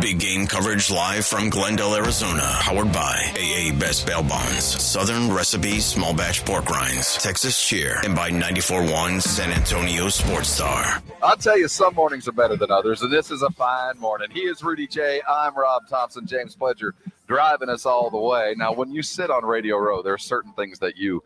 Big game coverage live from Glendale, Arizona. Powered by AA Best Bail Bonds, Southern Recipe Small Batch Pork Rinds, Texas Cheer, and by 94.1 San Antonio Sports Star. I'll tell you, some mornings are better than others, and this is a fine morning. He is Rudy J. I'm Rob Thompson. James Pledger driving us all the way. Now, when you sit on Radio Row, there are certain things that you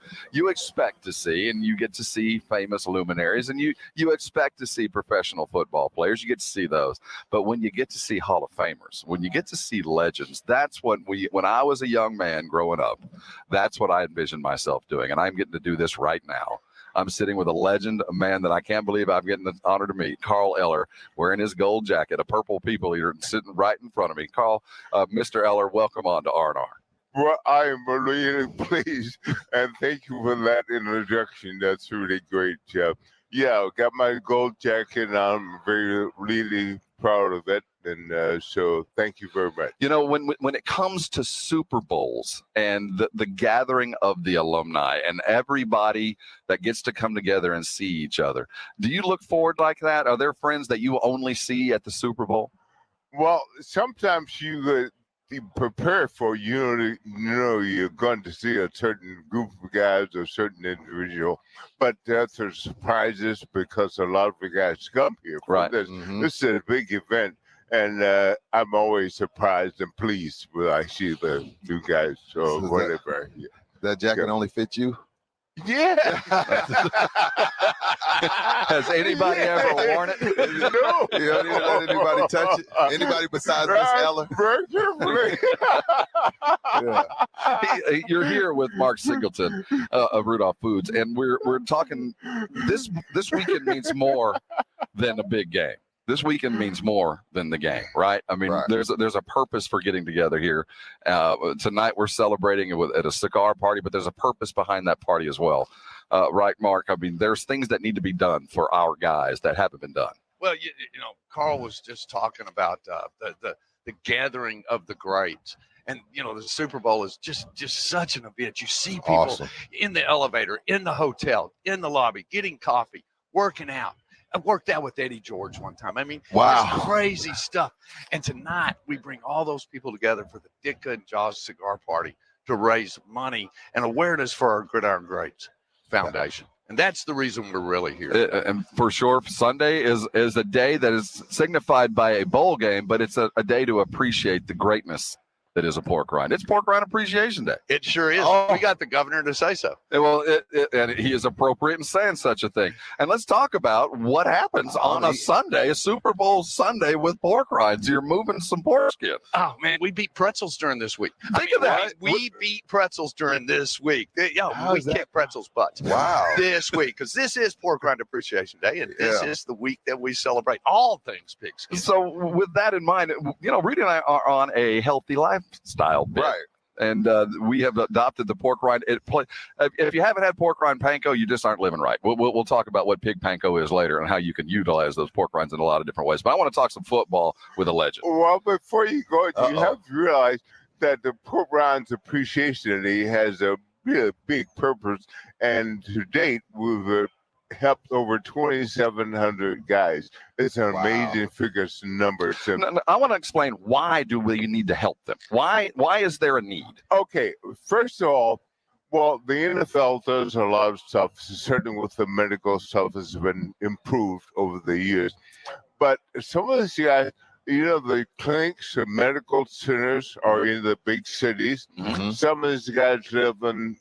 expect to see, and you get to see famous luminaries, and you expect to see professional football players. You get to see those. But when you get to see Hall of Famers, when you get to see legends, that's what when I was a young man growing up, that's what I envisioned myself doing, and I'm getting to do this right now. I'm sitting with a legend, a man that I can't believe I'm getting the honor to meet, Carl Ellers, wearing his gold jacket, a purple people eater, sitting right in front of me. Carl, Mr. Ellers, welcome on to R&R. Well, I am really pleased, and thank you for that introduction. That's really great. Yeah, got my gold jacket, and I'm really proud of it. And so thank you very much. You know, when it comes to Super Bowls and the gathering of the alumni and everybody that gets to come together and see each other, do you look forward like that? Are there friends that you only see at the Super Bowl? Well, sometimes you prepare for, you know you're going to see a certain group of guys or a certain individual, but that's a surprises because a lot of the guys come here for right. this. Mm-hmm. This is a big event. And I'm always surprised and pleased when I see the new guys or so whatever. That jacket only fits you? Yeah. Has anybody ever worn it? No. You don't even let anybody touch it? Anybody besides Miss Ellers? Yeah. You're here with Mark Singleton of Rudolph Foods, and we're talking. This weekend means more than a big game. This weekend means more than the game, right? I mean, right. There's a purpose for getting together here. Tonight we're celebrating at a cigar party, but there's a purpose behind that party as well. Right, Mark? I mean, there's things that need to be done for our guys that haven't been done. Well, you know, Carl was just talking about the gathering of the greats. And, you know, the Super Bowl is just such an event. You see people in the elevator, in the hotel, in the lobby, getting coffee, working out. I worked out with Eddie George one time. I mean, wow, it's crazy stuff. And tonight we bring all those people together for the Ditka and Jaws Cigar Party to raise money and awareness for our Gridiron Greats Foundation. And that's the reason we're really here. And for sure, Sunday is a day that is signified by a bowl game, but it's a day to appreciate the greatness that is a pork rind. It's Pork Rind Appreciation Day. It sure is. We got the governor to say so. Well, and he is appropriate in saying such a thing. And let's talk about what happens on a Sunday, a Super Bowl Sunday with pork rinds. You're moving some pork skin. Oh, man, we beat pretzels during this week. Think of that. We beat pretzels during this week. We kicked pretzels' butts. Wow. This week, because this is Pork Rind Appreciation Day, and this is the week that we celebrate all things pigskin. So with that in mind, you know, Rudy and I are on a healthy lifestyle bit. Right. And we have adopted the pork rind. If you haven't had pork rind panko, you just aren't living right. We'll talk about what pig panko is later and how you can utilize those pork rinds in a lot of different ways. But I want to talk some football with a legend. Well, before you go, you have to realize that the Pork Rinds Appreciation Day has a really big purpose. And to date, we've helped over 2,700 guys. It's an amazing figures and numbers. No, I want to explain, why do we need to help them? Why is there a need? Okay, first of all, well, the NFL does a lot of stuff. Certainly with the medical stuff has been improved over the years. But some of these guys, you know, the clinics and medical centers are in the big cities. Mm-hmm. Some of these guys live in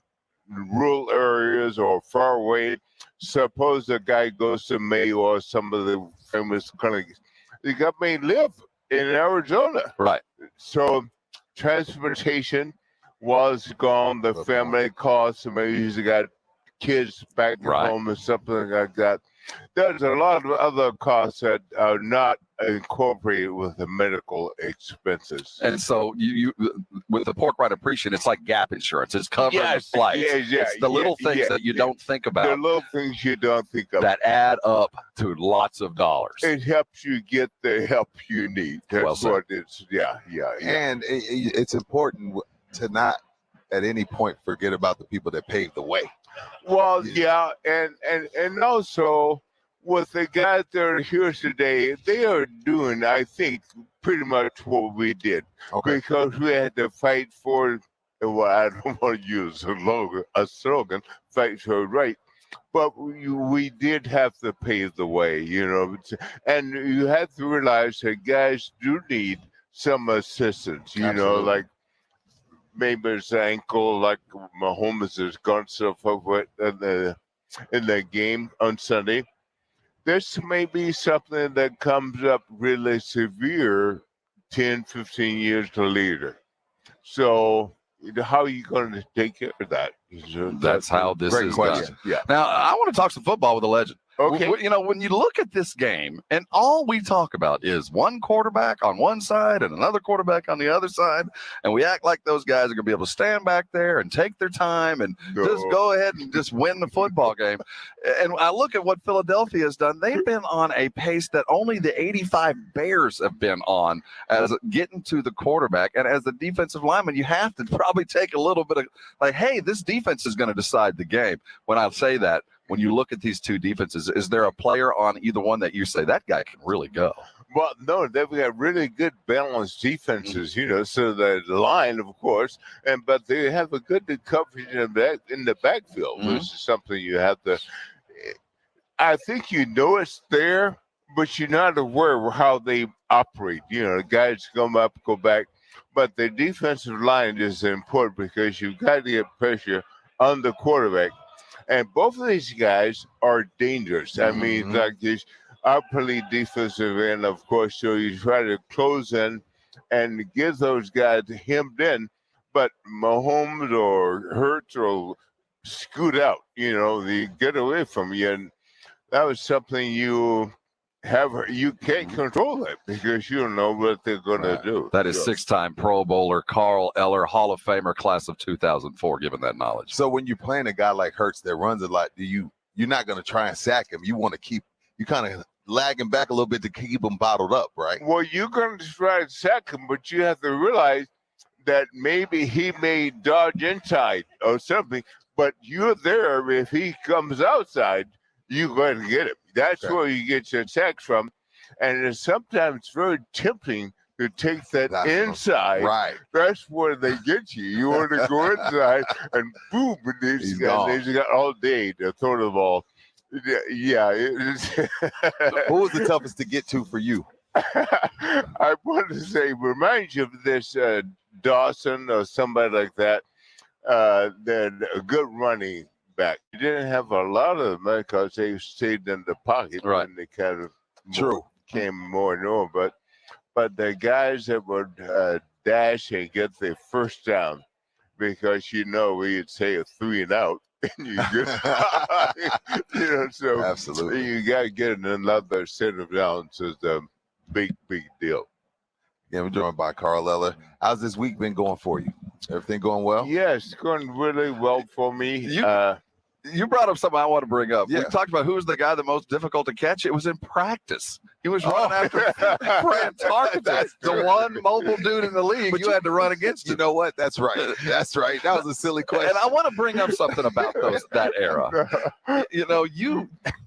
rural areas or far away. Suppose a guy goes to Mayo or some of the famous clinics. The guy may live in Arizona. Right. So transportation was gone. The family costs, maybe he's got kids back at home or something like that. There's a lot of other costs that are not incorporated with the medical expenses. And so you with the pork rind appreciation, it's like gap insurance. It's covering the flights. It's the little things that you don't think about. The little things you don't think about. That add up to lots of dollars. It helps you get the help you need. That's what it's, And it's important to not at any point forget about the people that paved the way. Well, and also with the guys that are here today, they are doing, I think, pretty much what we did. Okay. Because we had to fight for, well, I don't want to use a slogan, fight for right. But we did have to pave the way, you know. And you have to realize that guys do need some assistance, you know, Absolutely. like maybe his ankle, like Mahomes has gone stuff over in the game on Sunday. This may be something that comes up really severe 10, 15 years later. So how are you going to take care of that? That's how this Great is question. done. Yeah. Now, I want to talk some football with a legend. Okay. You know, when you look at this game, and all we talk about is one quarterback on one side and another quarterback on the other side, and we act like those guys are going to be able to stand back there and take their time and just go ahead and just win the football game. And I look at what Philadelphia has done. They've been on a pace that only the 85 Bears have been on as getting to the quarterback. And as the defensive lineman, you have to probably take a little bit of like, hey, this defense is going to decide the game. When I say that, when you look at these two defenses, is there a player on either one that you say that guy can really go? Well, no, they've got really good balanced defenses, you know, so the line, of course, but they have a good coverage in the backfield, which is something you have to. I think you know it's there, but you're not aware of how they operate. You know, the guys come up, go back, but the defensive line is important because you've got to get pressure on the quarterback. And both of these guys are dangerous. I mean, like this upperly defensive end, of course, so you try to close in and get those guys hemmed in, but Mahomes or Hurts will scoot out, you know, they get away from you. And that was something you can't control that because you don't know what they're going to do. That is six-time Pro Bowler Carl Ellers, Hall of Famer, class of 2004, given that knowledge. So when you're playing a guy like Hurts that runs a lot, you're not going to try and sack him. You want to you kind of lag him back a little bit to keep him bottled up, right? Well, you're going to try to sack him, but you have to realize that maybe he may dodge inside or something, but you're there. If he comes outside, you're going to get him. That's where you get your sacks from. And it's sometimes very tempting to take that inside. Right. That's where they get you. You want to go inside and boom, and these guys got all day to throw the ball. Yeah. Who was the toughest to get to for you? I want to say, remind you of this Dawson or somebody like that. That a good running back. You didn't have a lot of them because they stayed in the pocket and they kind of came more and more. But the guys that would dash and get their first down, because we'd say a 3 and out, and you get, so absolutely you got to get another set of downs is a big deal. Yeah, we're joined by Carl Ellers. How's this week been going for you? Everything going well? Yes, it's going really well for me. You brought up something I want to bring up. Yeah. We talked about who was the guy the most difficult to catch. It was in practice. He was running after Fran Tarkenton, the one mobile dude in the league. But you had to run against him. You know what? That's right. That's right. That was a silly question. And I want to bring up something about that era.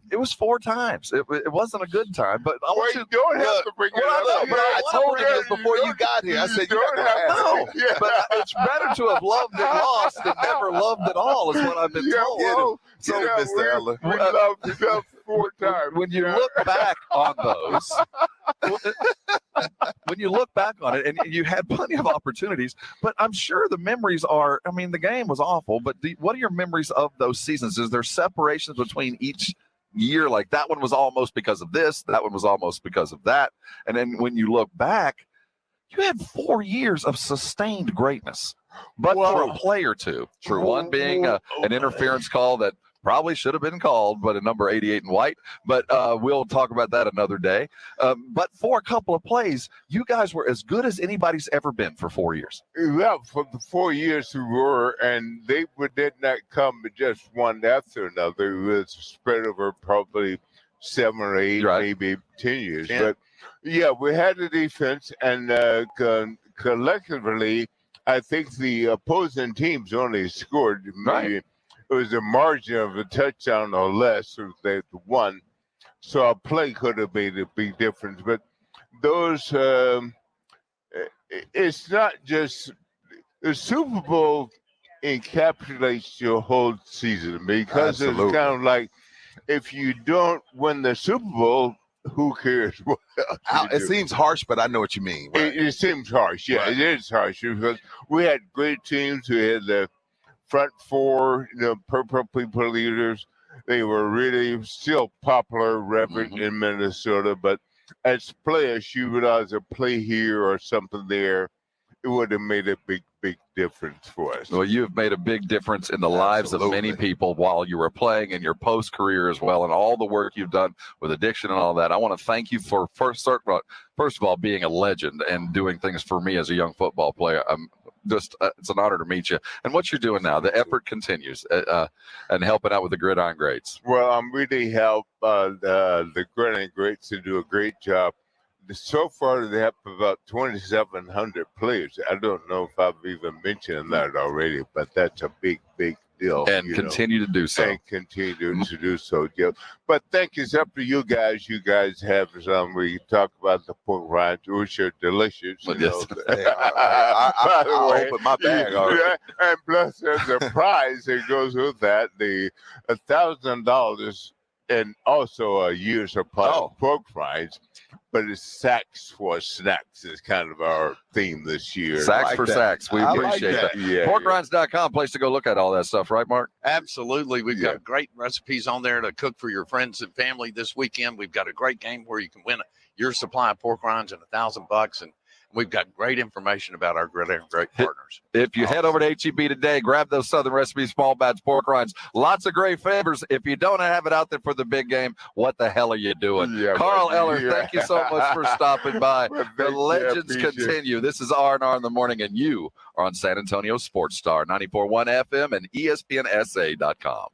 It was 4 times. It wasn't a good time, but I want you don't have to bring it up. I told you this before you got here. I said you don't have to. But it's better to have loved and lost than never loved at all, is what I've been told. So, Mr. Ellers, we loved you 4 times. When you look back on those, when you look back on it, and you had plenty of opportunities, but I'm sure the memories are, I mean, the game was awful, but what are your memories of those seasons? Is there separations between each year? Like that one was almost because of this, that one was almost because of that. And then when you look back, you had 4 years of sustained greatness, but for a play or two. True. One being an interference call that probably should have been called, but a number 88 in white. But we'll talk about that another day. But for a couple of plays, you guys were as good as anybody's ever been for 4 years. Yeah, for the 4 years we were, and they did not come just one after another. It was spread over probably 7 or 8, maybe 10 years. Yeah. But yeah, we had a defense, and collectively, I think the opposing teams only scored maybe. It was a margin of a touchdown or less if they won. So a play could have made a big difference. But those it's not just the Super Bowl encapsulates your whole season because Absolutely. it's kind of like if you don't win the Super Bowl, who cares what else you It do? seems harsh, but I know what you mean. Right. It seems harsh. Yeah, Right. it is harsh because we had great teams. We had the front four, purple people leaders. They were really still popular, reverent in Minnesota. But as players, you realize a play here or something there, it would have made a big, big difference for us. Well, you've made a big difference in the lives of many people while you were playing and your post career as well, and all the work you've done with addiction and all that. I want to thank you for first of all being a legend and doing things for me as a young football player. I'm just it's an honor to meet you. And what you're doing now, the effort continues and helping out with the Gridiron Greats. Well, I'm really helped the Gridiron Greats to do a great job. So far, they have about 2,700 players. I don't know if I've even mentioned that already, but that's a big, big deal. And continue to do so. And continue to do so, Joe. But thank you. It's up to you guys. You guys have some. We talk about the pork rinds, which are delicious. Well, You know. I opened my bag already. Yeah, and plus, there's a prize that goes with that, the $1,000 and also a year's supply of pork rinds. But it's Sacks for Snacks is kind of our theme this year. Sacks for Sacks. We appreciate that. Yeah, Porkrinds.com, place to go look at all that stuff, right, Mark? Absolutely. We've got great recipes on there to cook for your friends and family this weekend. We've got a great game where you can win your supply of pork rinds and $1,000. And we've got great information about our Gridiron Great partners. If you head over to HEB today, grab those Southern Recipes small batch pork rinds. Lots of great flavors. If you don't have it out there for the big game, what the hell are you doing? Carl Ellers, thank you so much for stopping by. The legends continue. This is R&R in the morning, and you are on San Antonio Sports Star 94.1 FM and ESPNSA.com.